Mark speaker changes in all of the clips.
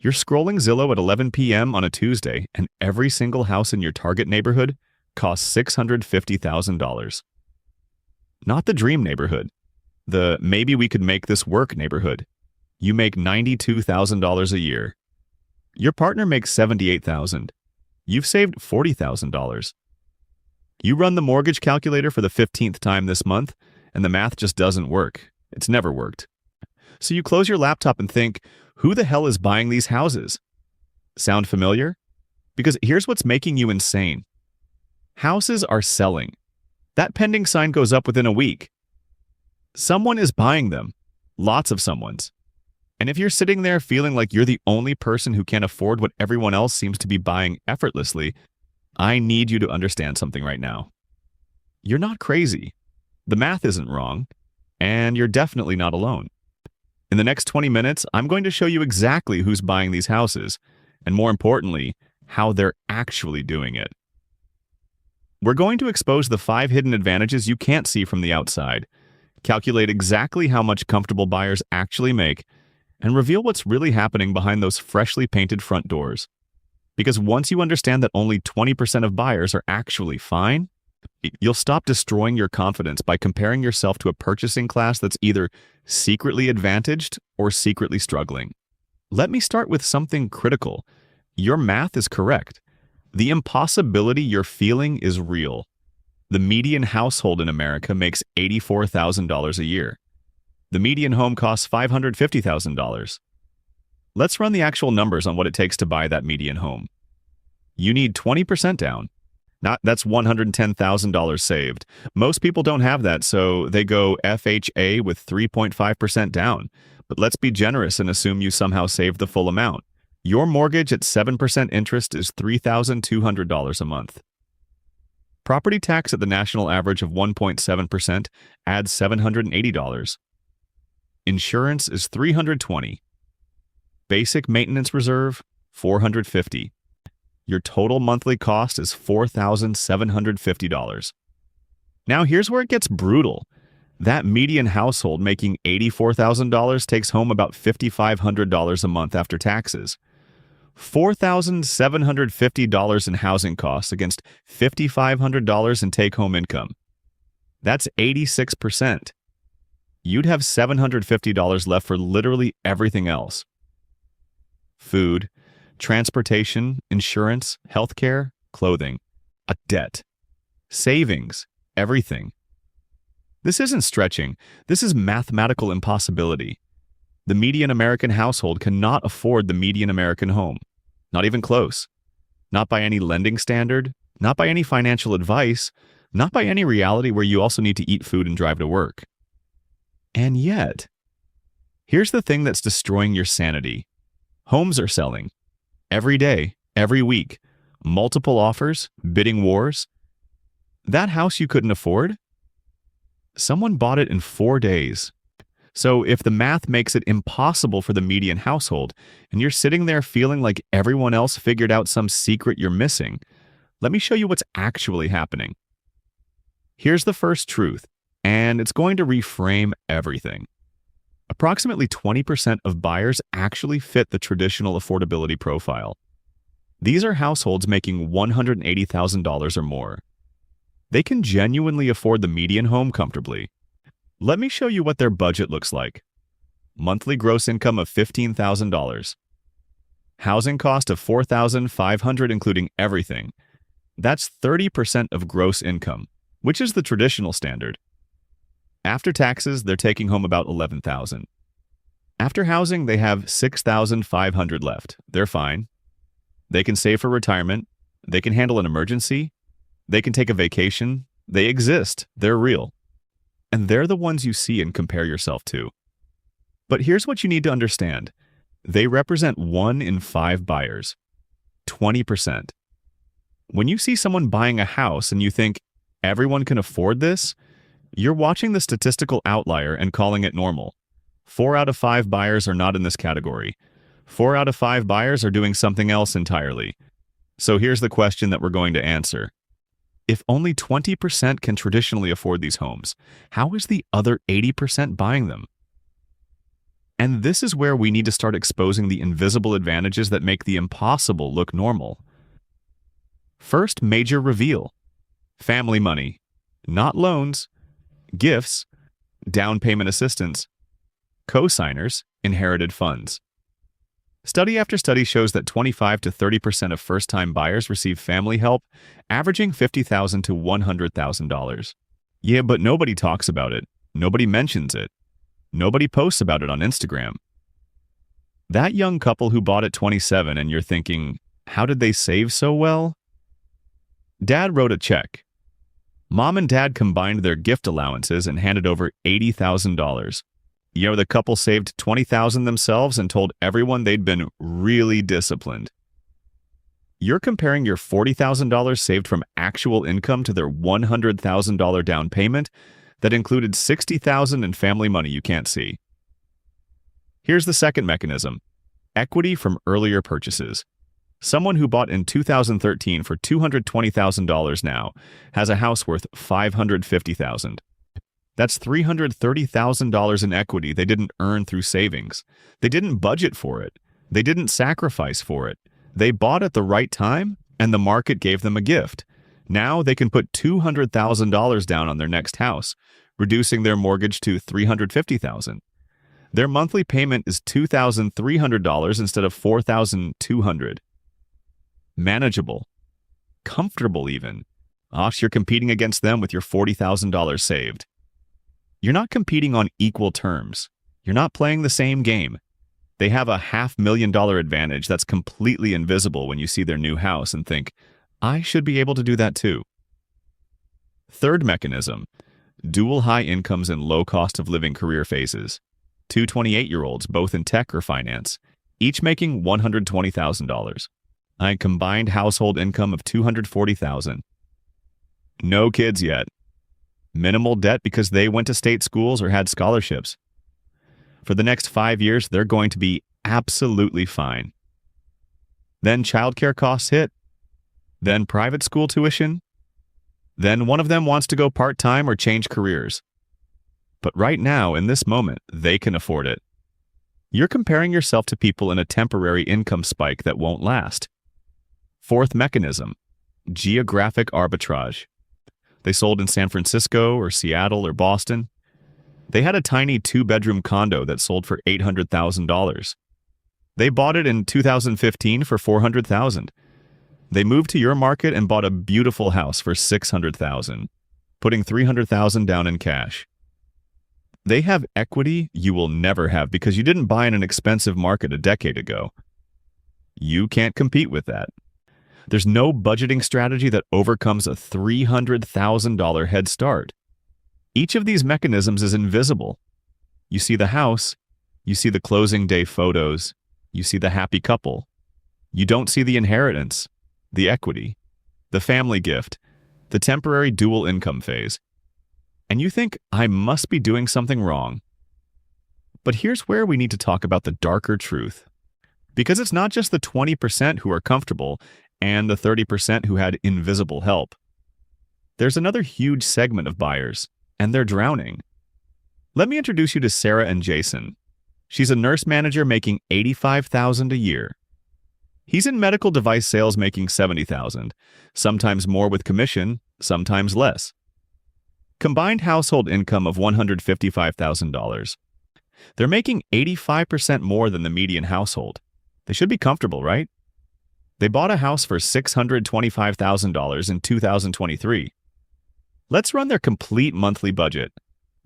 Speaker 1: You're scrolling Zillow at 11 p.m. on a Tuesday, and every single house in your target neighborhood costs $650,000. Not the dream neighborhood, the maybe we could make this work neighborhood. You make $92,000 a year. Your partner makes $78,000. You've saved $40,000. You run the mortgage calculator for the 15th time this month, and the math just doesn't work. It's never worked. So you close your laptop and think, who the hell is buying these houses? Sound familiar? Because here's what's making you insane. Houses are selling. That pending sign goes up within a week. Someone is buying them. Lots of someones. And if you're sitting there feeling like you're the only person who can't afford what everyone else seems to be buying effortlessly, I need you to understand something right now. You're not crazy. The math isn't wrong. And you're definitely not alone. In the next 20 minutes, I'm going to show you exactly who's buying these houses, and more importantly, how they're actually doing it. We're going to expose the 5 hidden advantages you can't see from the outside, calculate exactly how much comfortable buyers actually make, and reveal what's really happening behind those freshly painted front doors. Because once you understand that only 20% of buyers are actually fine, you'll stop destroying your confidence by comparing yourself to a purchasing class that's either secretly advantaged or secretly struggling. Let me start with something critical. Your math is correct. The impossibility you're feeling is real. The median household in America makes $84,000 a year. The median home costs $550,000. Let's run the actual numbers on what it takes to buy that median home. You need 20% down. That's $110,000 saved. Most people don't have that, so they go FHA with 3.5% down. But let's be generous and assume you somehow saved the full amount. Your mortgage at 7% interest is $3,200 a month. Property tax at the national average of 1.7% adds $780. Insurance is $320. Basic maintenance reserve, $450. Your total monthly cost is $4,750. Now here's where it gets brutal. That median household making $84,000 takes home about $5,500 a month after taxes. $4,750 in housing costs against $5,500 in take-home income. That's 86%. You'd have $750 left for literally everything else. Food, transportation, insurance, healthcare, clothing, a debt, savings, everything. This isn't stretching. This is mathematical impossibility. The median American household cannot afford the median American home. Not even close. Not by any lending standard, not by any financial advice, not by any reality where you also need to eat food and drive to work. And yet, here's the thing that's destroying your sanity. Homes are selling. Every day, every week. Multiple offers, bidding wars. That house you couldn't afford? Someone bought it in 4 days. So if the math makes it impossible for the median household, and you're sitting there feeling like everyone else figured out some secret you're missing, let me show you what's actually happening. Here's the first truth, and it's going to reframe everything. Approximately 20% of buyers actually fit the traditional affordability profile. These are households making $180,000 or more. They can genuinely afford the median home comfortably. Let me show you what their budget looks like. Monthly gross income of $15,000. Housing cost of $4,500 including everything. That's 30% of gross income, which is the traditional standard. After taxes, they're taking home about $11,000. After housing, they have $6,500 left. They're fine. They can save for retirement. They can handle an emergency. They can take a vacation. They exist. They're real. And they're the ones you see and compare yourself to. But here's what you need to understand. They represent 1 in 5 buyers. 20%. When you see someone buying a house and you think, everyone can afford this, you're watching the statistical outlier and calling it normal. 4 out of 5 buyers are not in this category. 4 out of 5 buyers are doing something else entirely. So here's the question that we're going to answer. If only 20% can traditionally afford these homes, how is the other 80% buying them? And this is where we need to start exposing the invisible advantages that make the impossible look normal. First major reveal: family money, not loans, gifts, down payment assistance, co-signers, inherited funds. Study after study shows that 25 to 30% of first-time buyers receive family help, averaging $50,000 to $100,000. Yeah, but nobody talks about it. Nobody mentions it. Nobody posts about it on Instagram. That young couple who bought at 27 and you're thinking, how did they save so well? Dad wrote a check. Mom and Dad combined their gift allowances and handed over $80,000. The couple saved $20,000 themselves and told everyone they'd been really disciplined. You're comparing your $40,000 saved from actual income to their $100,000 down payment that included $60,000 in family money you can't see. Here's the second mechanism: equity from earlier purchases. Someone who bought in 2013 for $220,000 now has a house worth $550,000. That's $330,000 in equity they didn't earn through savings. They didn't budget for it. They didn't sacrifice for it. They bought at the right time, and the market gave them a gift. Now they can put $200,000 down on their next house, reducing their mortgage to $350,000. Their monthly payment is $2,300 instead of $4,200. Manageable. Comfortable even. You're competing against them with your $40,000 saved. You're not competing on equal terms. You're not playing the same game. They have a $500,000 advantage that's completely invisible when you see their new house and think, I should be able to do that too. Third mechanism: dual high incomes and low cost of living career phases. Two 28-year-olds, both in tech or finance, each making $120,000. A combined household income of $240,000. No kids yet. Minimal debt because they went to state schools or had scholarships. For the next 5 years, they're going to be absolutely fine. Then childcare costs hit. Then private school tuition. Then one of them wants to go part-time or change careers. But right now, in this moment, they can afford it. You're comparing yourself to people in a temporary income spike that won't last. Fourth mechanism: geographic arbitrage. They sold in San Francisco or Seattle or Boston. They had a tiny 2-bedroom condo that sold for $800,000. They bought it in 2015 for $400,000. They moved to your market and bought a beautiful house for $600,000, putting $300,000 down in cash. They have equity you will never have because you didn't buy in an expensive market a decade ago. You can't compete with that. There's no budgeting strategy that overcomes a $300,000 head start. Each of these mechanisms is invisible. You see the house, you see the closing day photos, you see the happy couple. You don't see the inheritance, the equity, the family gift, the temporary dual income phase. And you think, I must be doing something wrong. But here's where we need to talk about the darker truth. Because it's not just the 20% who are comfortable and the 30% who had invisible help. There's another huge segment of buyers, and they're drowning. Let me introduce you to Sarah and Jason. She's a nurse manager making $85,000 a year. He's in medical device sales making $70,000, sometimes more with commission, sometimes less. Combined household income of $155,000. They're making 85% more than the median household. They should be comfortable, right? They bought a house for $625,000 in 2023. Let's run their complete monthly budget.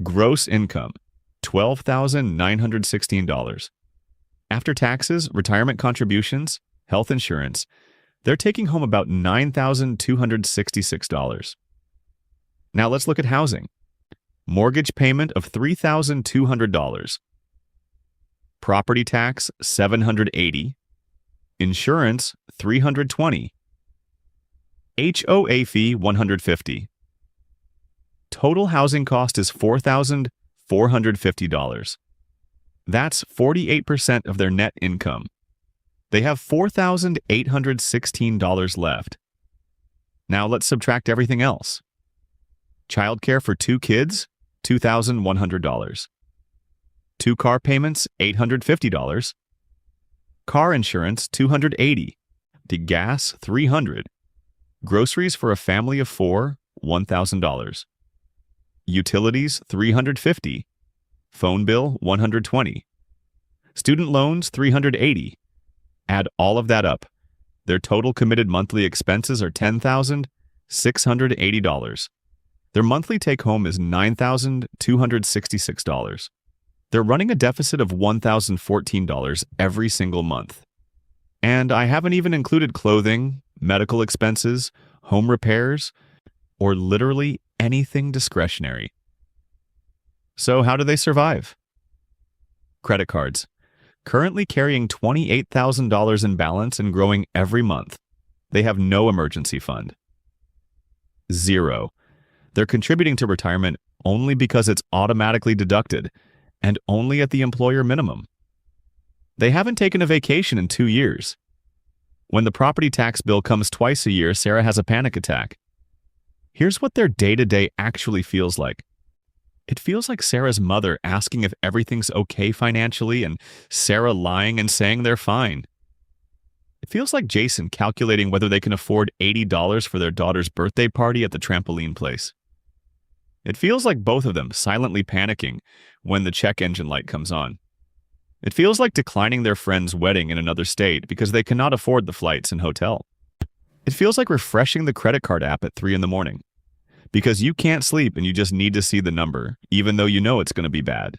Speaker 1: Gross income, $12,916. After taxes, retirement contributions, health insurance, they're taking home about $9,266. Now let's look at housing. Mortgage payment of $3,200. Property tax, $780. Insurance, $320. HOA fee, $150. Total housing cost is $4,450. That's 48% of their net income. They have $4,816 left. Now let's subtract everything else. Childcare for 2 kids, $2,100. 2 car payments, $850. Car insurance, $280. The gas, $300. Groceries for a family of 4, $1,000. Utilities, $350. Phone bill, $120. Student loans, $380. Add all of that up. Their total committed monthly expenses are $10,680. Their monthly take-home is $9,266. They're running a deficit of $1,014 every single month. And I haven't even included clothing, medical expenses, home repairs, or literally anything discretionary. So how do they survive? Credit cards. Currently carrying $28,000 in balance and growing every month. They have no emergency fund. 0. They're contributing to retirement only because it's automatically deducted and only at the employer minimum. They haven't taken a vacation in 2 years. When the property tax bill comes twice a year, Sarah has a panic attack. Here's what their day-to-day actually feels like. It feels like Sarah's mother asking if everything's okay financially and Sarah lying and saying they're fine. It feels like Jason calculating whether they can afford $80 for their daughter's birthday party at the trampoline place. It feels like both of them silently panicking when the check engine light comes on. It feels like declining their friend's wedding in another state because they cannot afford the flights and hotel. It feels like refreshing the credit card app at 3 a.m. because you can't sleep and you just need to see the number, even though you know it's going to be bad.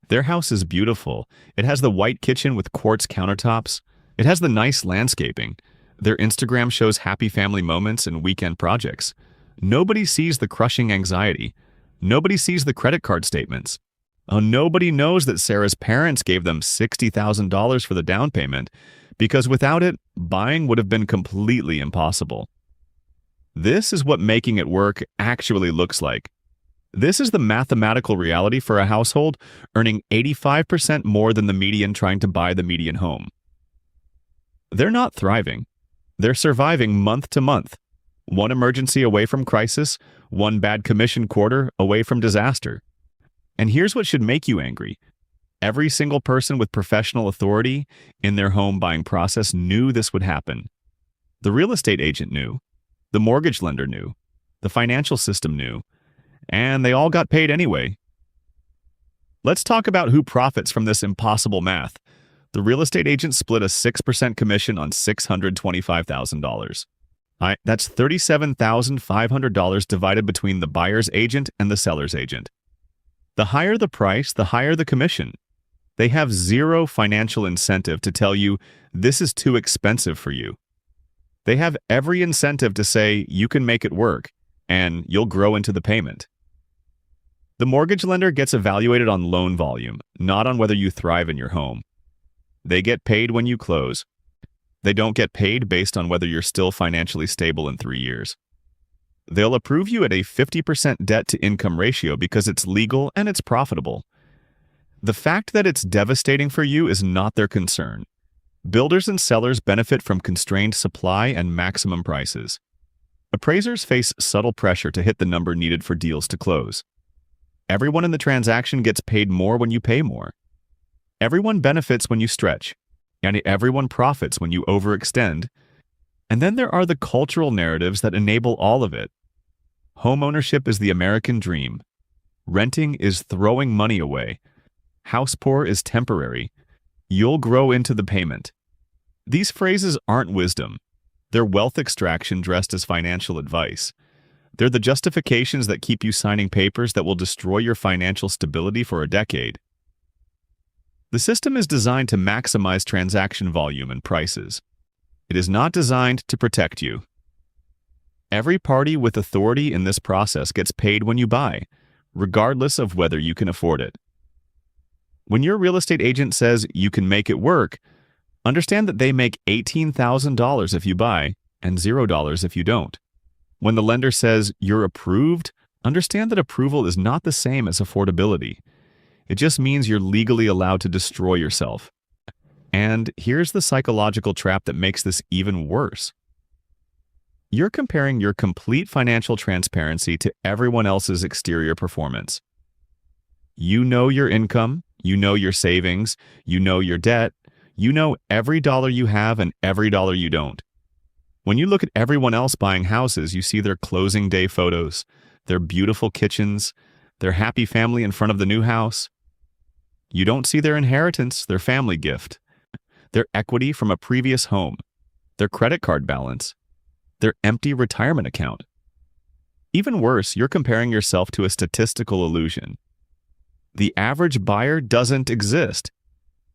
Speaker 1: Their house is beautiful. It has the white kitchen with quartz countertops. It has the nice landscaping. Their Instagram shows happy family moments and weekend projects. Nobody sees the crushing anxiety. Nobody sees the credit card statements. Nobody knows that Sarah's parents gave them $60,000 for the down payment because without it, buying would have been completely impossible. This is what making it work actually looks like. This is the mathematical reality for a household earning 85% more than the median trying to buy the median home. They're not thriving. They're surviving month to month. One emergency away from crisis, one bad commission quarter away from disaster. And here's what should make you angry. Every single person with professional authority in their home buying process knew this would happen. The real estate agent knew. The mortgage lender knew. The financial system knew. And they all got paid anyway. Let's talk about who profits from this impossible math. The real estate agent split a 6% commission on $625,000. That's $37,500 divided between the buyer's agent and the seller's agent. The higher the price, the higher the commission. They have zero financial incentive to tell you this is too expensive for you. They have every incentive to say you can make it work and you'll grow into the payment. The mortgage lender gets evaluated on loan volume, not on whether you thrive in your home. They get paid when you close. They don't get paid based on whether you're still financially stable in 3 years. They'll approve you at a 50% debt-to-income ratio because it's legal and it's profitable. The fact that it's devastating for you is not their concern. Builders and sellers benefit from constrained supply and maximum prices. Appraisers face subtle pressure to hit the number needed for deals to close. Everyone in the transaction gets paid more when you pay more. Everyone benefits when you stretch, and everyone profits when you overextend. And then there are the cultural narratives that enable all of it. Homeownership is the American dream. Renting is throwing money away. House poor is temporary. You'll grow into the payment. These phrases aren't wisdom. They're wealth extraction dressed as financial advice. They're the justifications that keep you signing papers that will destroy your financial stability for a decade. The system is designed to maximize transaction volume and prices. It is not designed to protect you. Every party with authority in this process gets paid when you buy, regardless of whether you can afford it. When your real estate agent says you can make it work, understand that they make $18,000 if you buy and $0 if you don't. When the lender says you're approved, understand that approval is not the same as affordability. It just means you're legally allowed to destroy yourself. And here's the psychological trap that makes this even worse. You're comparing your complete financial transparency to everyone else's exterior performance. You know your income, You know your savings, you know your debt, you know every dollar you have and every dollar you don't. When you look at everyone else buying houses, you see their closing day photos, their beautiful kitchens, their happy family in front of the new house. You don't see their inheritance, their family gift, their equity from a previous home, their credit card balance, their empty retirement account. Even worse, you're comparing yourself to a statistical illusion. The average buyer doesn't exist.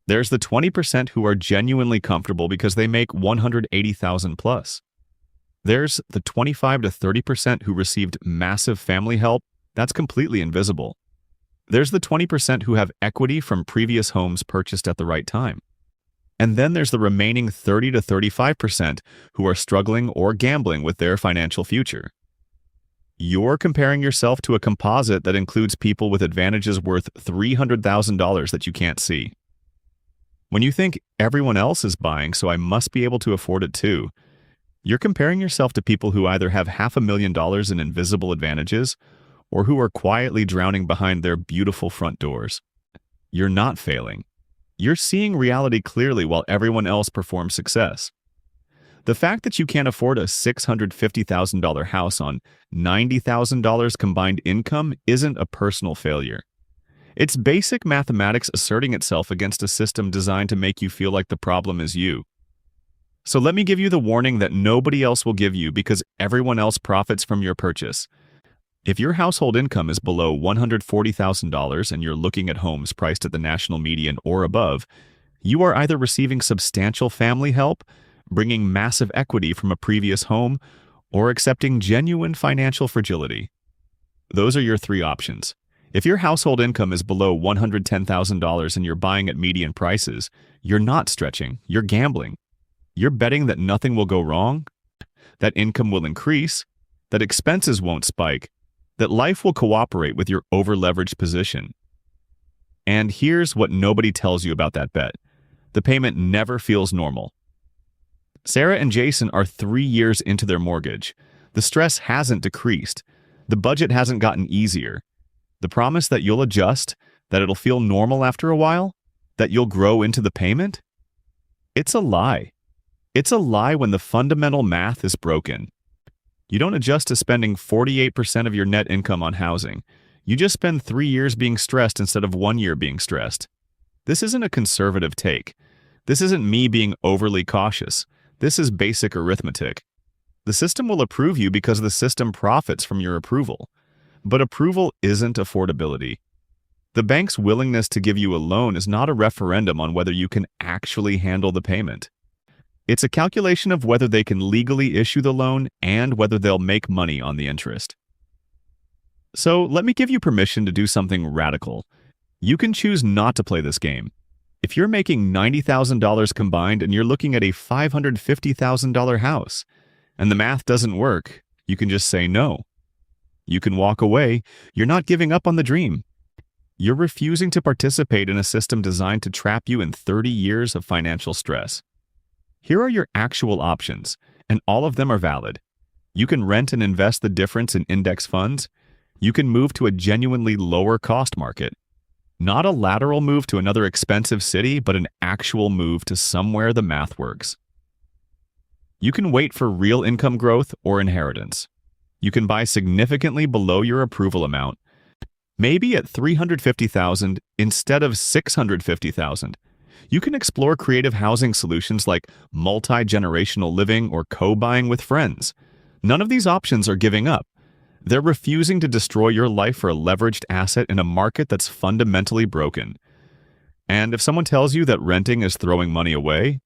Speaker 1: There's the 20% who are genuinely comfortable because they make $180,000 plus. There's the 25 to 30% who received massive family help. That's completely invisible. There's the 20% who have equity from previous homes purchased at the right time. And then there's the remaining 30 to 35% who are struggling or gambling with their financial future. You're comparing yourself to a composite that includes people with advantages worth $300,000 that you can't see. When you think everyone else is buying, so I must be able to afford it too, you're comparing yourself to people who either have $500,000 in invisible advantages or who are quietly drowning behind their beautiful front doors. You're not failing. You're seeing reality clearly while everyone else performs success. The fact that you can't afford a $650,000 house on $90,000 combined income isn't a personal failure. It's basic mathematics asserting itself against a system designed to make you feel like the problem is you. So let me give you the warning that nobody else will give you because everyone else profits from your purchase. If your household income is below $140,000 and you're looking at homes priced at the national median or above, you are either receiving substantial family help, bringing massive equity from a previous home, or accepting genuine financial fragility. Those are your three options. If your household income is below $110,000 and you're buying at median prices, you're not stretching, you're gambling. You're betting that nothing will go wrong, that income will increase, that expenses won't spike, that life will cooperate with your over-leveraged position. And here's what nobody tells you about that bet. The payment never feels normal. Sarah and Jason are 3 years into their mortgage. The stress hasn't decreased. The budget hasn't gotten easier. The promise that you'll adjust, that it'll feel normal after a while, that you'll grow into the payment? It's a lie. It's a lie when the fundamental math is broken. You don't adjust to spending 48% of your net income on housing. You just spend 3 years being stressed instead of 1 year being stressed. This isn't a conservative take. This isn't me being overly cautious. This is basic arithmetic. The system will approve you because the system profits from your approval. But approval isn't affordability. The bank's willingness to give you a loan is not a referendum on whether you can actually handle the payment. It's a calculation of whether they can legally issue the loan and whether they'll make money on the interest. So let me give you permission to do something radical. You can choose not to play this game. If you're making $90,000 combined and you're looking at a $550,000 house, and the math doesn't work, you can just say no. You can walk away. You're not giving up on the dream. You're refusing to participate in a system designed to trap you in 30 years of financial stress. Here are your actual options, and all of them are valid. You can rent and invest the difference in index funds. You can move to a genuinely lower cost market. Not a lateral move to another expensive city, but an actual move to somewhere the math works. You can wait for real income growth or inheritance. You can buy significantly below your approval amount, maybe at $350,000 instead of $650,000. You can explore creative housing solutions like multi-generational living or co-buying with friends. None of these options are giving up. They're refusing to destroy your life for a leveraged asset in a market that's fundamentally broken. And if someone tells you that renting is throwing money away,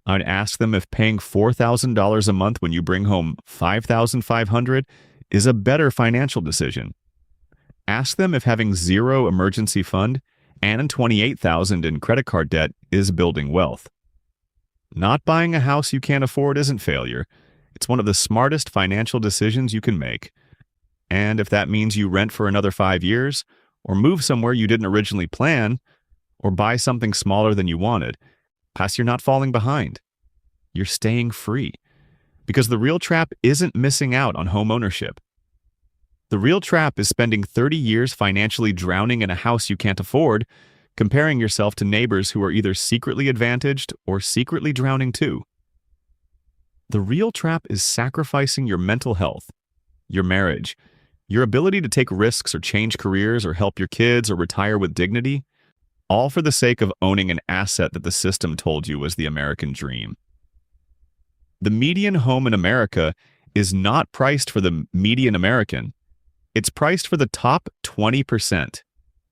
Speaker 1: I'd ask them if paying $4,000 a month when you bring home $5,500 is a better financial decision. Ask them if having zero emergency fund and $28,000 in credit card debt is building wealth. Not buying a house you can't afford isn't failure. It's one of the smartest financial decisions you can make. And if that means you rent for another 5 years, or move somewhere you didn't originally plan, or buy something smaller than you wanted, plus you're not falling behind. You're staying free. Because the real trap isn't missing out on home ownership. The real trap is spending 30 years financially drowning in a house you can't afford comparing yourself to neighbors who are either secretly advantaged or secretly drowning too. The real trap is sacrificing your mental health, your marriage, your ability to take risks or change careers or help your kids or retire with dignity, all for the sake of owning an asset that the system told you was the American dream. The median home in America is not priced for the median American. It's priced for the top 20%,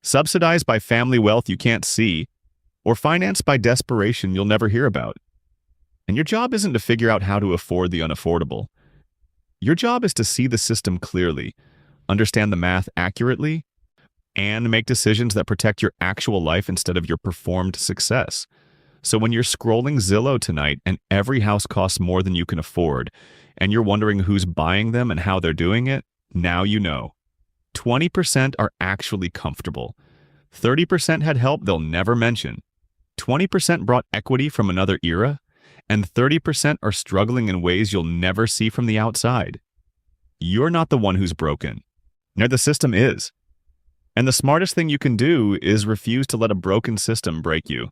Speaker 1: subsidized by family wealth you can't see, or financed by desperation you'll never hear about. And your job isn't to figure out how to afford the unaffordable. Your job is to see the system clearly, understand the math accurately, and make decisions that protect your actual life instead of your performed success. So when you're scrolling Zillow tonight and every house costs more than you can afford, and you're wondering who's buying them and how they're doing it, now you know. 20% are actually comfortable. 30% had help they'll never mention. 20% brought equity from another era, and 30% are struggling in ways you'll never see from the outside. You're not the one who's broken. No, the system is. And the smartest thing you can do is refuse to let a broken system break you.